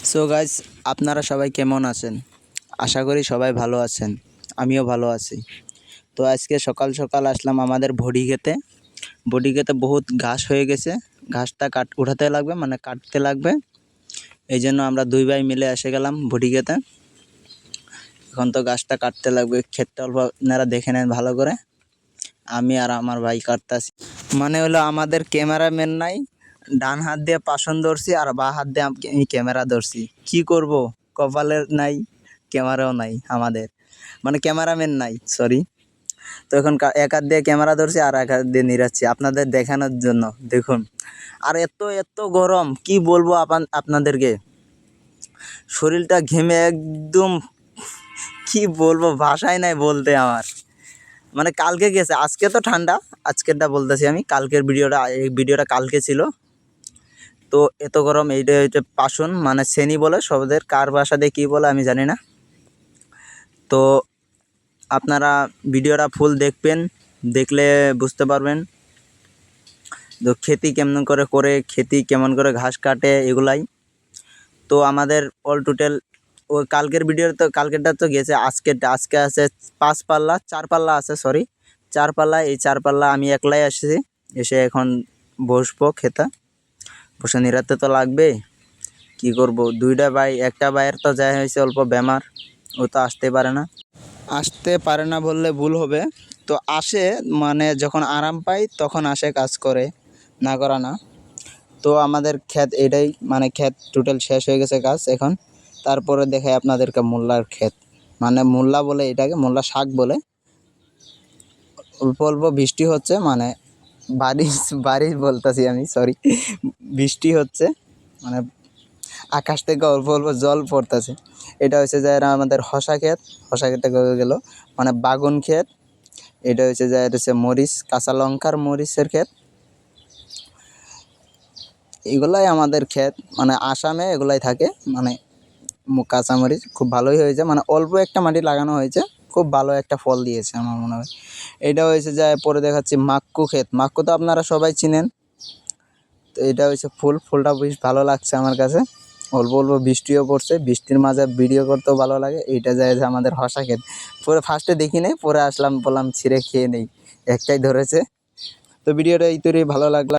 So guys, আপনারা সবাই কেমন আছেন? আশা করি সবাই ভালো আছেন। আমিও ভালো আছি। তো আজকে সকাল সকাল আসলাম আমাদের বডি খেতে। বডি খেতে বহুত ঘাস হয়ে গেছে। ঘাসটা উঠাতে লাগবে, মানে কাটতে লাগবে। এই জন্য আমরা দুই ভাই মিলে এসে গেলাম বডি খেতে। এখন তো ঘাসটা কাটতে লাগবে। ক্ষেতটা অল্প আপনারা দেখে নেন ভালো করে। আমি আর আমার ভাই কাটতাছি। মানে হলো আমাদের ক্যামেরাম্যান নাই, ডান হাত দিয়ে পাশন ধরছি আর বাঁ হাত দিয়ে আমি ক্যামেরা ধরছি। কি করব, কপালের নাই, ক্যামেরাও নাই আমাদের, মানে ক্যামেরাম্যান নাই, সরি। তো এখন এক হাত দিয়ে ক্যামেরা ধরছি আর এক হাত দিয়ে নিরাচ্ছি আপনাদের দেখানোর জন্য। দেখুন, আর এত এত গরম, কি বলবো আপনাদেরকে। শরীরটা ঘেমে একদম, কি বলবো, ভাষাই নাই বলতে আমার। মানে কালকে গেছে, আজকে তো ঠান্ডা। আজকেরটা বলতেছি আমি, কালকের এই ভিডিওটা কালকে ছিল। তো এত গরম, এইটা পাশন মানে শ্রেণী বলে সবদের, কার ভাষাতে কী বলে আমি জানি না। তো আপনারা ভিডিওটা ফুল দেখবেন, দেখলে বুঝতে পারবেন তো খেতি কেমন করে খেতি কেমন করে ঘাস কাটে এগুলাই। তো আমাদের অল টোটাল ওই কালকেরটা তো গেছে, আজকে আছে 5 পাল্লা, 4 পাল্লা আছে, সরি 4 পাল্লা। এই 4 পাল্লা আমি একলাই এসেছি, এসে এখন বসবো খেতে। বসে নিরাতে তো লাগবে, কি করব। একটা ভাইয়ের তো যায় হয়েছে অল্প বেমার, ও তো আসতে পারে না বললে ভুল হবে। তো আসে, মানে যখন আরাম পাই তখন আসে, কাজ করে, না করা না। তো আমাদের ক্ষেত এটাই, মানে ক্ষেত টোটাল শেষ হয়ে গেছে কাজ এখন। তারপরে দেখাই আপনাদেরকে মোল্লার ক্ষেত, মানে মোল্লা বলে এটাকে, মোল্লা শাক বলে। অল্প অল্প বৃষ্টি হচ্ছে, মানে বারিশ বারিশ বলতেছি আমি, সরি, বৃষ্টি হচ্ছে, মানে আকাশ থেকে অল্প অল্প জল পড়তেছে। এটা হচ্ছে যে আমাদের শশা ক্ষেতে গেল, মানে বাগুন ক্ষেত। এটা হচ্ছে যে এটা হচ্ছে মরিচ, কাঁচা লঙ্কার মরিচের ক্ষেত। এগুলাই আমাদের ক্ষেত, মানে আসামে এগুলাই থাকে। মানে কাঁচামরিচ খুব ভালোই হয়েছে, মানে অল্প একটা মাটি লাগানো হয়েছে, খুব ভালো একটা ফল দিয়েছে আমার মনে হয়। এটা হয়েছে যে পরে দেখাচ্ছি মাক্কু ক্ষেত। মাক্কু তো আপনারা সবাই চিনেন। তো এটা হচ্ছে ফুলটা বেশ ভালো লাগছে আমার কাছে। অল্প অল্প বৃষ্টিও পড়ছে, বৃষ্টির মাঝে ভিডিও করতেও ভালো লাগে। এইটা যায় যে আমাদের শশা ক্ষেত। পরে ফার্স্টে দেখি নেই, পরে আসলাম, বললাম ছিঁড়ে খেয়ে নেই, একটাই ধরেছে। তো ভিডিওটা এই তৈরি ভালো লাগলো।